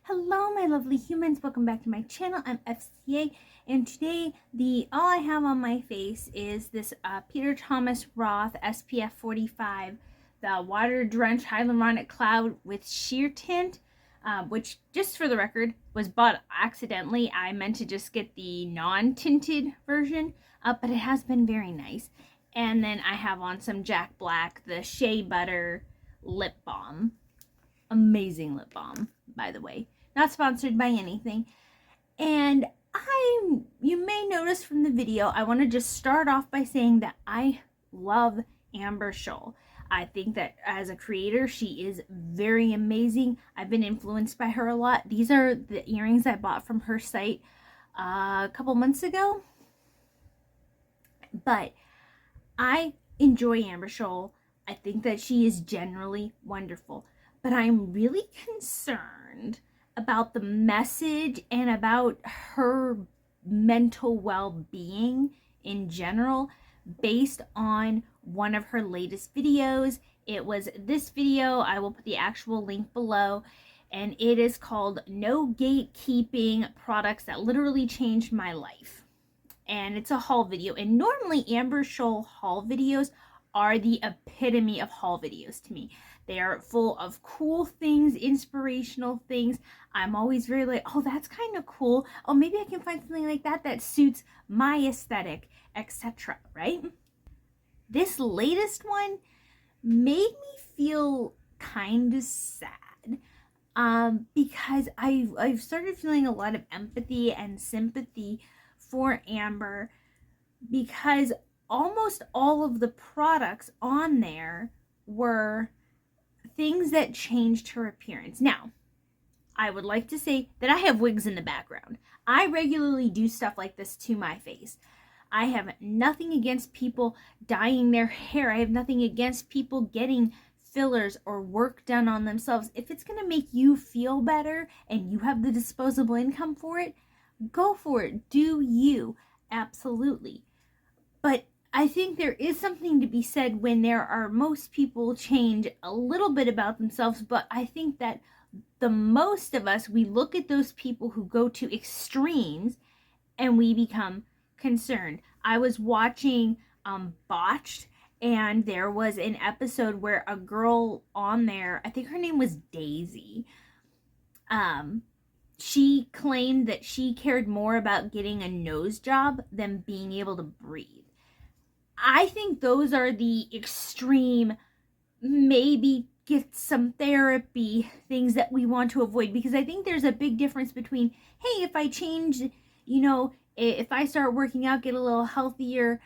Hello my lovely humans, welcome back to my channel. I'm FCA, and today all I have on my face is this Peter Thomas Roth SPF 45, the water drenched hyaluronic cloud with sheer tint, which, just for the record, was bought accidentally. I meant to just get the non-tinted version, but it has been very nice. And then I have on some Jack Black, the Shea Butter lip balm. Amazing lip balm, by the way. Not sponsored by anything. And you may notice from the video, I want to just start off by saying that I love Amber Scholl. I think that as a creator, she is very amazing. I've been influenced by her a lot. These are the earrings I bought from her site a couple months ago. But I enjoy Amber Scholl. I think that she is generally wonderful. But I'm really concerned about the message and about her mental well-being in general based on one of her latest videos. It was this video. I will put the actual link below, and it is called No Gatekeeping Products That Literally Changed My Life. And it's a haul video, and normally Amber Scholl haul videos are the epitome of haul videos to me. They are full of cool things, inspirational things. I'm always very like, oh, that's kind of cool. Oh, maybe I can find something like that that suits my aesthetic, etc., right? This latest one made me feel kind of sad because I've started feeling a lot of empathy and sympathy for Amber, because almost all of the products on there were things that changed her appearance. Now, I would like to say that I have wigs in the background. I regularly do stuff like this to my face. I have nothing against people dyeing their hair. I have nothing against people getting fillers or work done on themselves. If it's going to make you feel better and you have the disposable income for it, go for it. Do you. Absolutely. But I think there is something to be said when most people change a little bit about themselves, but I think that the most of us, we look at those people who go to extremes and we become concerned. I was watching Botched, and there was an episode where a girl on there, I think her name was Daisy, she claimed that she cared more about getting a nose job than being able to breathe. I think those are the extreme, maybe get some therapy things that we want to avoid, because I think there's a big difference between, hey, if I change, if I start working out, get a little healthier,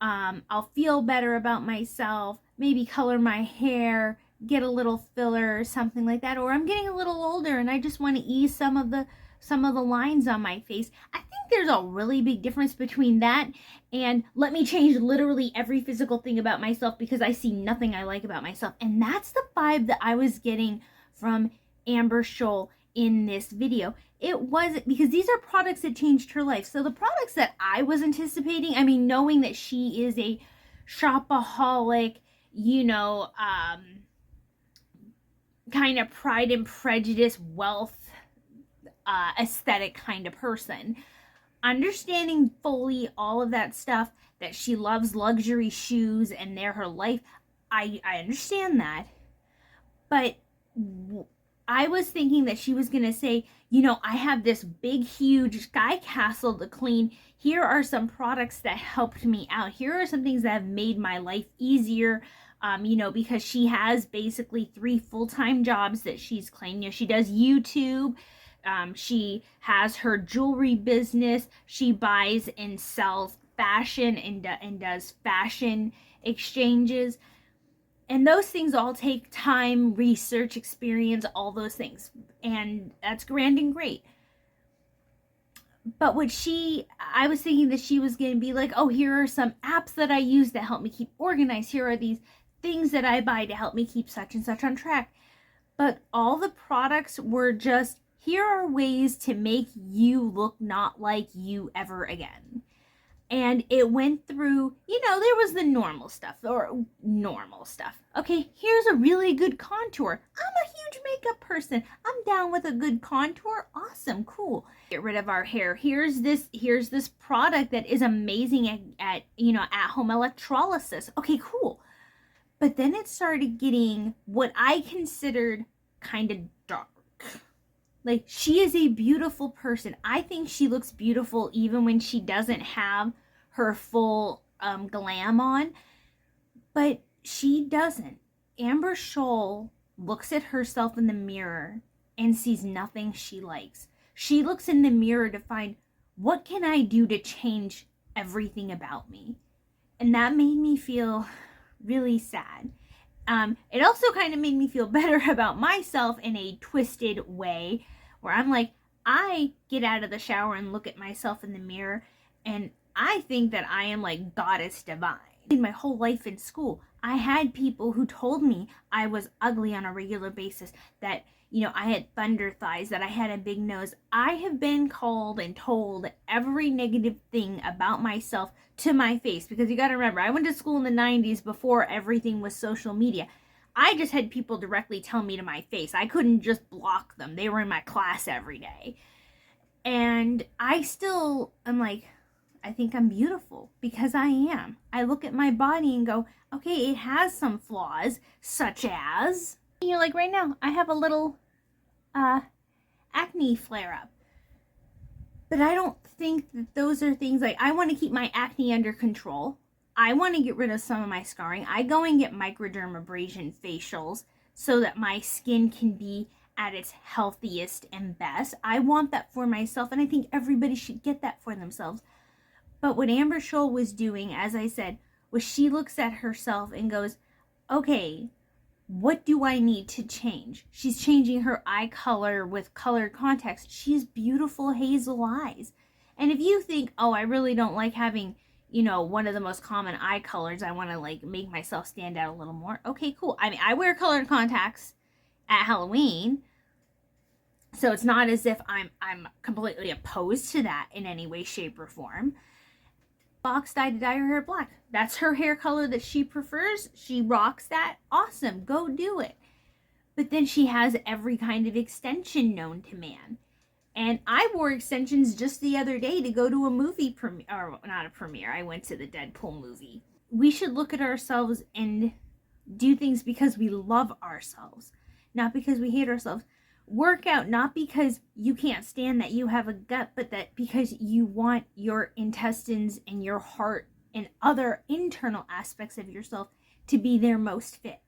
I'll feel better about myself, maybe color my hair, get a little filler or something like that, or I'm getting a little older and I just want to ease some of the lines on my face. I think there's a really big difference between that and let me change literally every physical thing about myself because I see nothing I like about myself. And that's the vibe that I was getting from Amber Scholl in this video. It was because these are products that changed her life. So the products that I was anticipating, I mean, knowing that she is a shopaholic, kind of Pride and Prejudice, wealth, aesthetic kind of person, understanding fully all of that stuff, that she loves luxury shoes and they're her life, I understand that. But I was thinking that she was going to say, I have this big, huge sky castle to clean. Here are some products that helped me out. Here are some things that have made my life easier. Because she has basically 3 full-time jobs that she's claimed. She does YouTube. She has her jewelry business. She buys and sells fashion and does fashion exchanges. And those things all take time, research, experience, all those things. And that's grand and great. But I was thinking that she was going to be like, oh, here are some apps that I use that help me keep organized. Here are these things that I buy to help me keep such and such on track. But all the products were just, here are ways to make you look not like you ever again. And it went through, there was the normal stuff, or normal stuff. Okay, here's a really good contour. I'm a huge makeup person. I'm down with a good contour. Awesome, cool. Get rid of our hair. Here's this product that is amazing at home electrolysis. Okay, cool. But then it started getting what I considered kind of dark. Like, she is a beautiful person. I think she looks beautiful even when she doesn't have her full glam on. But she doesn't. Amber Scholl looks at herself in the mirror and sees nothing she likes. She looks in the mirror to find, what can I do to change everything about me? And that made me feel really sad. It also kind of made me feel better about myself in a twisted way, where I'm like, I get out of the shower and look at myself in the mirror, and I think that I am like goddess divine. In my whole life in school, I had people who told me I was ugly on a regular basis, that I had thunder thighs, that I had a big nose. I have been called and told every negative thing about myself to my face, because you got to remember, I went to school in the 90s before everything was social media. I just had people directly tell me to my face. I couldn't just block them. They were in my class every day. And I still am like, I think I'm beautiful, because I am. I look at my body and go, okay, it has some flaws, such as, like right now, I have a little acne flare up. But I don't think that those are things, like, I want to keep my acne under control. I want to get rid of some of my scarring. I go and get microdermabrasion facials so that my skin can be at its healthiest and best. I want that for myself, and I think everybody should get that for themselves. But what Amber Scholl was doing, as I said, was she looks at herself and goes, okay, what do I need to change? She's changing her eye color with colored contacts. She has beautiful hazel eyes. And if you think, oh, I really don't like having, one of the most common eye colors, I want to like make myself stand out a little more. Okay, cool. I mean, I wear colored contacts at Halloween, so it's not as if I'm completely opposed to that in any way, shape, or form. Fox dyed to dye her hair black. That's her hair color that she prefers. She rocks that. Awesome. Go do it. But then she has every kind of extension known to man. And I wore extensions just the other day to go to a movie premiere, or not a premiere. I went to the Deadpool movie. We should look at ourselves and do things because we love ourselves, not because we hate ourselves. Work out not because you can't stand that you have a gut, but that because you want your intestines and your heart and other internal aspects of yourself to be their most fit.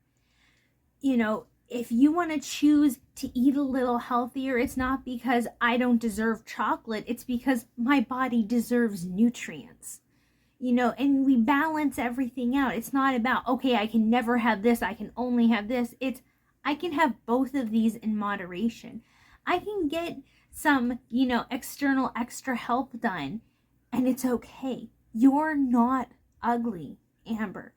If you want to choose to eat a little healthier, it's not because I don't deserve chocolate. It's because my body deserves nutrients. And we balance everything out. It's not about, okay, I can never have this, I can only have this. It's, I can have both of these in moderation. I can get some, external extra help done, and it's okay. You're not ugly, Amber.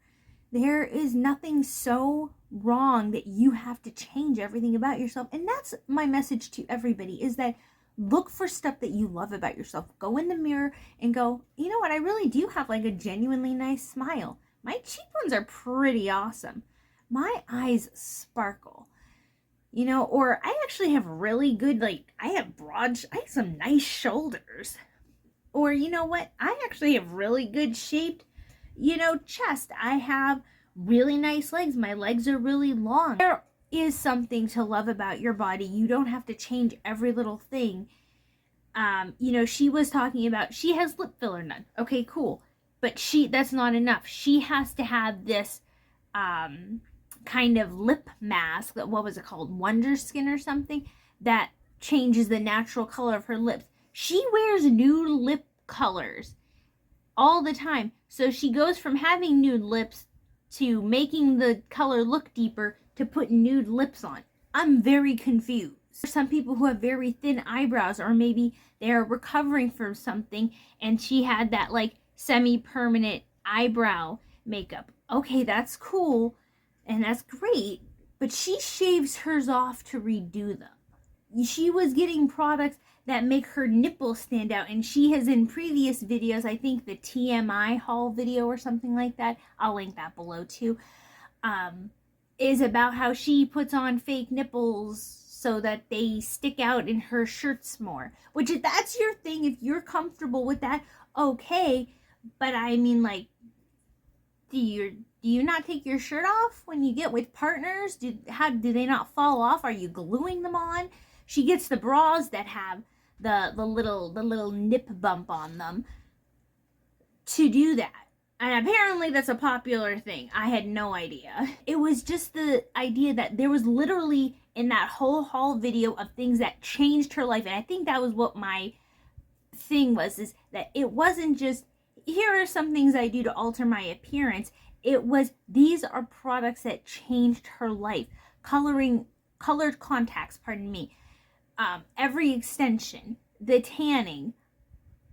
There is nothing so wrong that you have to change everything about yourself. And that's my message to everybody, is that look for stuff that you love about yourself. Go in the mirror and go, you know what? I really do have like a genuinely nice smile. My cheekbones are pretty awesome. My eyes sparkle, or I actually have really good, I have some nice shoulders. Or you know what? I actually have really good shaped, chest. I have really nice legs. My legs are really long. There is something to love about your body. You don't have to change every little thing. She was talking about, she has lip filler done. Okay, cool. But that's not enough. She has to have this, kind of lip mask, that, what was it called, Wonder Skin or something, that changes the natural color of her lips. She wears nude lip colors all the time, so she goes from having nude lips to making the color look deeper to put nude lips on. I'm very confused. Some people who have very thin eyebrows, or maybe they're recovering from something, and she had that semi-permanent eyebrow makeup. Okay, that's cool. And that's great, but she shaves hers off to redo them. she was getting products that make her nipples stand out. And she has, in previous videos, I think the TMI haul video or something like that, I'll link that below too, is about how she puts on fake nipples so that they stick out in her shirts more. Which, if that's your thing, if you're comfortable with that, okay. But I mean, like, do you not take your shirt off when you get with partners? Do they not fall off? Are you gluing them on? She gets the bras that have the little nip bump on them to do that. And apparently that's a popular thing. I had no idea. It was just the idea that there was literally in that whole haul video of things that changed her life. And I think that was what my thing was, is that it wasn't just, here are some things I do to alter my appearance. It was, these are products that changed her life. Colored contacts, pardon me. Every extension, the tanning,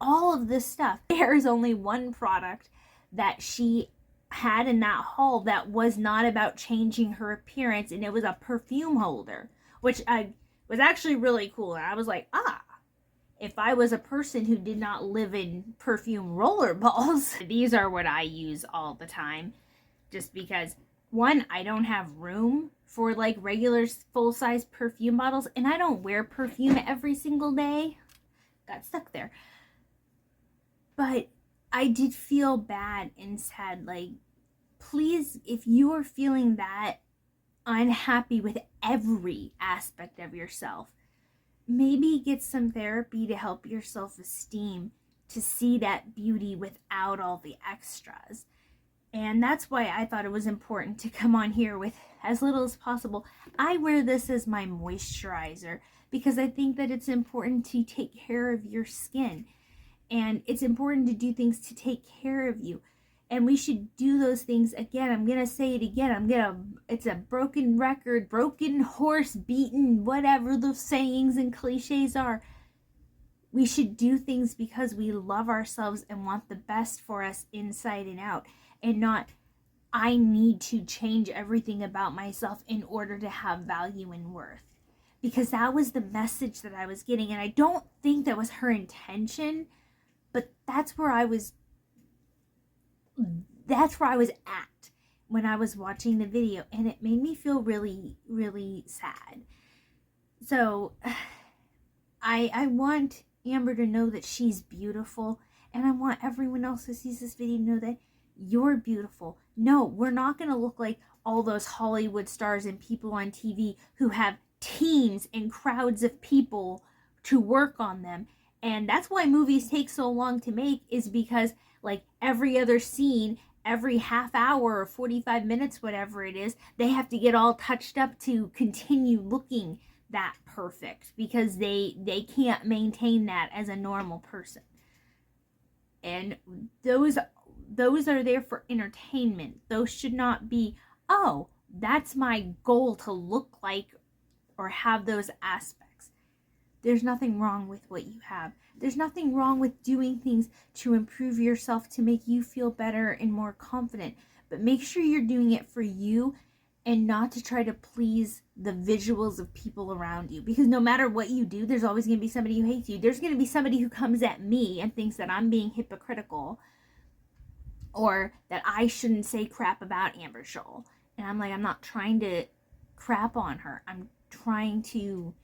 all of this stuff. There's only one product that she had in that haul that was not about changing her appearance, and it was a perfume holder, which was actually really cool. And I was like, if I was a person who did not live in perfume roller balls, these are what I use all the time. Just because, one, I don't have room for like regular full-size perfume bottles, and I don't wear perfume every single day. Got stuck there. But I did feel bad and sad. Like, please, if you are feeling that unhappy with every aspect of yourself, maybe get some therapy to help your self-esteem, to see that beauty without all the extras. And that's why I thought it was important to come on here with as little as possible. I wear this as my moisturizer because I think that it's important to take care of your skin. And it's important to do things to take care of you. And we should do those things. Again, I'm going to say it again. It's a broken record, broken horse, beaten, whatever those sayings and cliches are. We should do things because we love ourselves and want the best for us inside and out. And not, I need to change everything about myself in order to have value and worth. Because that was the message that I was getting. And I don't think that was her intention. But that's where I was at when I was watching the video, and it made me feel really, really sad. So I want Amber to know that she's beautiful, and I want everyone else who sees this video to know that you're beautiful. No, we're not going to look like all those Hollywood stars and people on TV who have teams and crowds of people to work on them. And that's why movies take so long to make, is because like every other scene, every half hour or 45 minutes, whatever it is, they have to get all touched up to continue looking that perfect, because they can't maintain that as a normal person. And those are there for entertainment. Those should not be, oh, that's my goal to look like or have those aspects. There's nothing wrong with what you have. There's nothing wrong with doing things to improve yourself, to make you feel better and more confident. But make sure you're doing it for you and not to try to please the visuals of people around you. Because no matter what you do, there's always going to be somebody who hates you. There's going to be somebody who comes at me and thinks that I'm being hypocritical, or that I shouldn't say crap about Amber Scholl. And I'm like, I'm not trying to crap on her. I'm trying to